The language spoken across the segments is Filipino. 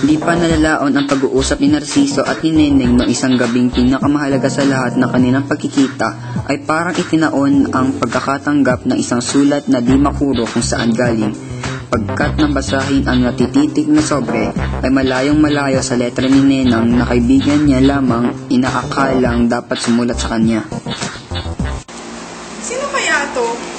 Di pa nalalaon ang pag-uusap ni Narciso at ni Neneng noong isang gabing pinakamahalaga sa lahat na kanilang pagkikita ay parang itinaon ang pagkakatanggap ng isang sulat na di makuro kung saan galing. Pagkat nang basahin ang natititik na sobre ay malayong malayo sa letra ni Nenang na kaibigan niya lamang inaakalang dapat sumulat sa kanya. Sino kaya to?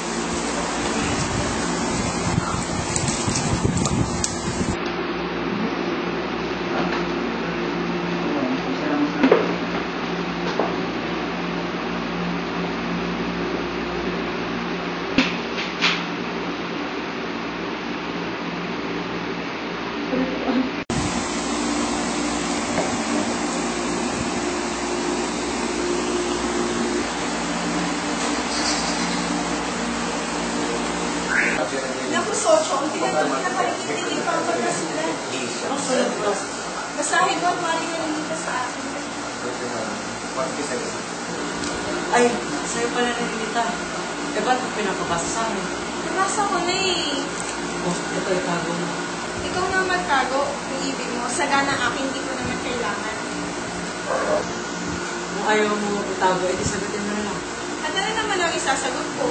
Naku, Socho, hindi na nakalikitigil pa ang pagkasulat. Basahin mo at maling nalilita sa akin. Ay, sa'yo pala nalilita. Eh, ba't mo pinapabasa sa akin? Nabasa ko na eh. Oh, ito itago mo. Ikaw na magtago kung ibig mo. Sagana akin, hindi ko naman kailangan. Kung ayaw mo itago, edi sagutin mo na lang. At ano naman ang isasagot ko?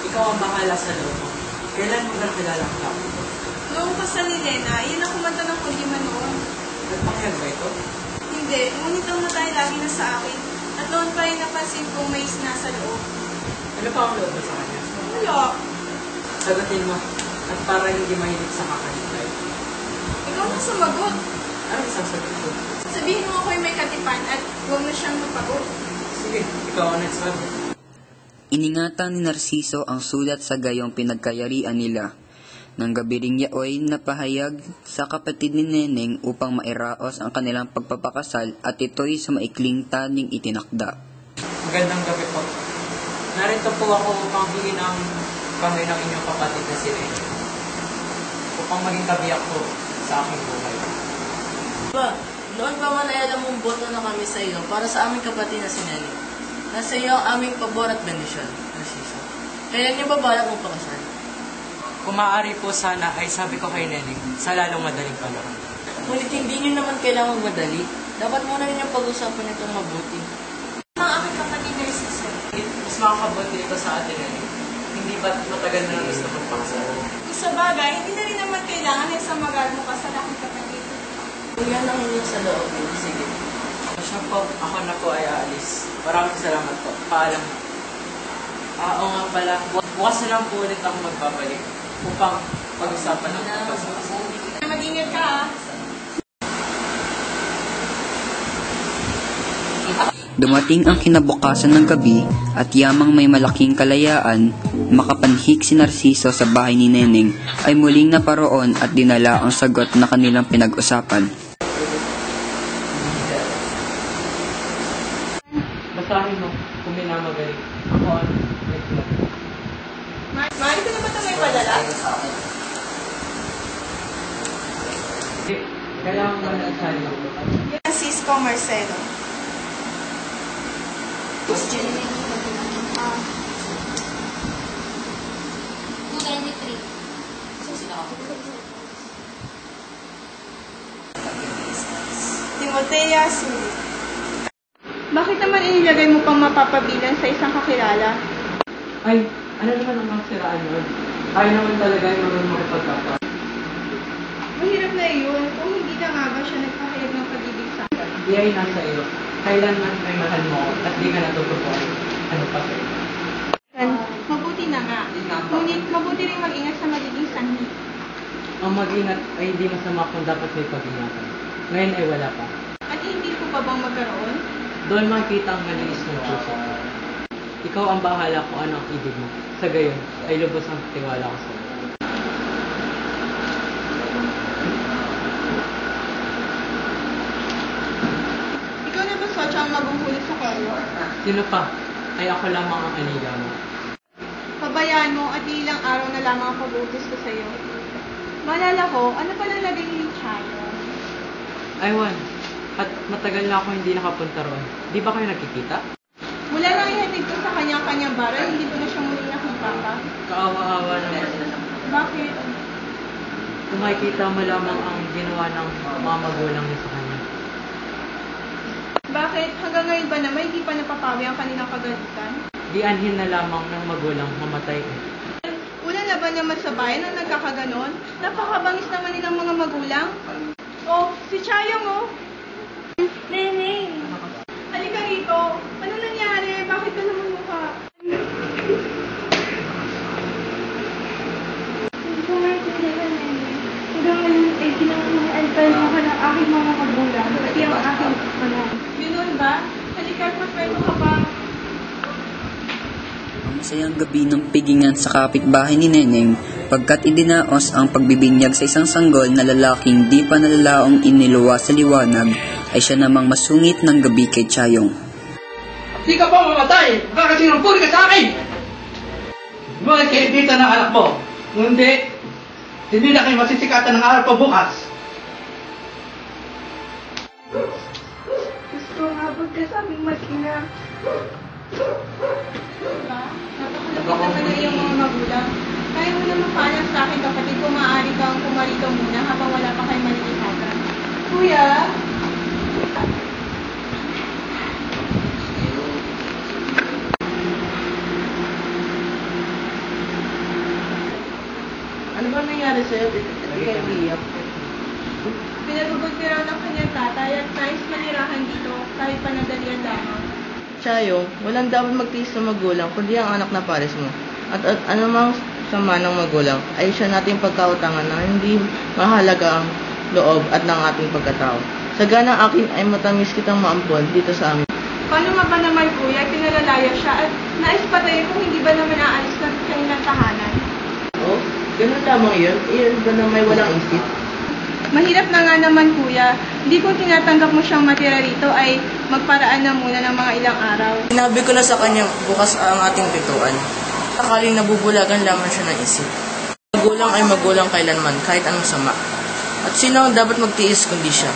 Ikaw ang bahala sa loob mo. Kailan mo na kilala ang tao? Noong kasal ni Lena, yun ang kumanta ng kulima noon. Nagpakayag ba ito? Hindi, ngunit ang matay lagi na sa akin. At noon pa rin napansin kong may nasa loob. Ano pa ang loob mo sa kanya? Wala. Sagutin mo. At para hindi mahilig sa kakanitay. Ikaw na sumagot. Ano isasagot ko? Sabihin mo ako'y may katipan at huwag na siyang mapagot. Sige, ikaw ang nagsabi. Iningatan ni Narciso ang sulat sa gayong pinagkayarian nila. Nang gabi ring yaoy napahayag sa kapatid ni Neneng upang mairaos ang kanilang pagpapakasal at ito'y sa maikling taning itinakda. Magandang gabi po. Narito po ako upang hingin ang kamay ng inyong kapatid na si Rene. Upang maging kabiyak po sa aking buhay. Diba, noon pa man ay alam mong boto na kami sa iyo para sa aming kapatid na si Nelly. Nasa iyo ang aming pabor at bendisyon, Narciso. Kailan niyo ba balak mong pakasal? Kung maaari po sana ay sabi ko kay Neneng sa lalong madaling panahon. Ngunit hindi niyo naman kailangang madali. Dapat muna ninyong pag-usapan itong mabuti. Ang aking kapatid na Narciso. Mas makakabuti ito sa atin, Neneng. Hindi ba't matagal na lang gusto magpakasal? Kung sa bagay, hindi na rin naman kailangan ay samagal mo kasal aking kapatid. Kung yan ang inyong sa loob, sige. Siya po, ako na po ay aalis. Maraming salamat po. Paalam. Oo nga pala. Bukas na lang po ulit ako magbabalik upang pag-usapan ang pagkasal. Mag-ingat ka ah. Dumating ang kinabukasan ng gabi at yamang may malaking kalayaan, makapanhik si Narciso sa bahay ni Neneng ay muling naparoon at dinala ang sagot na kanilang pinag-usapan. Basahin mo kung may namagaling. Ako ang nagsulat. Mahal ko na ba ito may padala? Hindi. Kailangan mo na isahin mo. Francisco Marcelo. Ah, 293. Timotea Sulit. Bakit naman inilagay mo pang mapapabilan sa isang kakilala? Ay, ano naman ang masiraan yun? Tayo naman talaga yung marunong makipagkapa. Mahirap na iyon kung hindi na nga ba siya nagpahayag ng pag-ibig sa akin. Di ay nasa iyo. Kailan man may mahal mo ako at di ka natutupuan. Ano pa sa'yo? Mabuti na nga. Ngunit mabuti rin mag-ingat sa magiging sanhi. Ang mag-ingat ay hindi masama kung dapat may pag-ingatan. Ngayon ay wala pa. At hindi ko pa bang magkaroon? Doon makikita ang malinis ng puso. Ikaw ang bahala kung ano ang ibig mo. Sa gayon, ay lubos ang tiwala ko sa'yo. Ikaw na ba, Socha, ang maghuhuli sa kayo? Sino pa? Ay ako lamang ang aniga mo. Pabayaan mo at ilang araw na lamang ang pag-utos ko sa'yo. Maalala ko, ano pa nang lagay ni Chayo? Aywan, at matagal na ako hindi nakapunta roon. Di ba kayo nakikita? Mula nang ihatid ko sa kanyang-kanyang baral, hindi ko na siya muli nakita pa. Kaawa-awa naman. Bakit? Kung makikita mo lamang ang ginawa ng mga magulang niya sa kanya. Bakit? Hanggang ngayon ba naman hindi pa napapawi ang kanilang kagalitan? Di anhin na lamang ng magulang mamatay. Una na ba naman sa bayan ang nagkakaganon? Napakabangis naman nilang mga magulang. Oh, si Chayong oh. Neneng! Halika rito. Ano nangyari? Bakit ka naman mukha? Hindi ko maintindihan, Nene. Hanggang ngayon ay ginamahal pa rin ako ng aking mga magulang, pati ang aking anak. Ganun ba? Halika at magkwento ka pa. Ang masayang gabi ng pigingan sa kapitbahay ni Neneng pagkat idinaos ang pagbibinyag sa isang sanggol na lalaking di pa nalalaong iniluwa sa liwanag ay siya namang masungit ng gabi kay Chayong. Di ka pa mamatay! Makakasinumpuri ka sa akin! Buhay kayo dito ng anak mo. Hindi, hindi na kayo masisikatan ng araw pa bukas. Gusto nga pagkasabing mag-ina. Diba? Napakalapit naman na iyong mga magulang. Kaya mo naman paalam sa akin kapatid kung maaari kang pumarito muna habang wala pa kayo malilikatan. Kuya? Ano ba nangyari sa'yo? Hindi kayo iiyak. Pinagugod ka raw ng kanyang tatay at nais manirahan dito kahit panandalian lamang. Chayong, walang dapat magtiis sa magulang, kundi ang anak na pares mo. At anumang sama ng magulang ay siya nating pagkautangan na hindi mahalaga ang loob at ng ating pagkatao. Sa ganang akin ay matamis kitang maampon dito sa amin. Paano nga ba naman kuya, pinalalayo siya at nais patay kung hindi ba naman aalis ng kanilang tahanan? Oh, ganun lamang yun. Iyon ba na may walang isip? Mahirap na nga naman kuya, hindi kung tinatanggap mo siyang matira rito ay magparaan na muna ng mga ilang araw. Sinabi ko na sa kanya bukas ang ating pintuan. Sakaling nabubulagan lamang siya ng isip. Magulang ay magulang kailanman, kahit anong sama. At sino ang dapat magtiis kundi siya?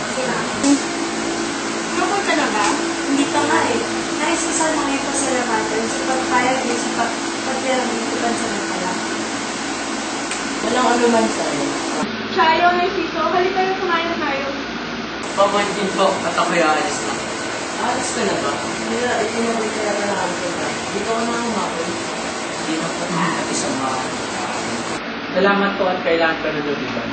Kapag ka na ba? Hindi pa nga eh. Nais ko sana ngayon pasalamatan sa pagpayag niya sa pagpapirang ng pansamantala. Walang anuman sa'yo. Chayo, Narciso, halika na kumain na tayo. Pamantin po at ako'y aalis na. Alis ka na ba? Hindi na, itinabay ka na ng aking program. Dito ka na umapon. Hindi na po at isang mga. Salamat po at kailangan ka na lubiban.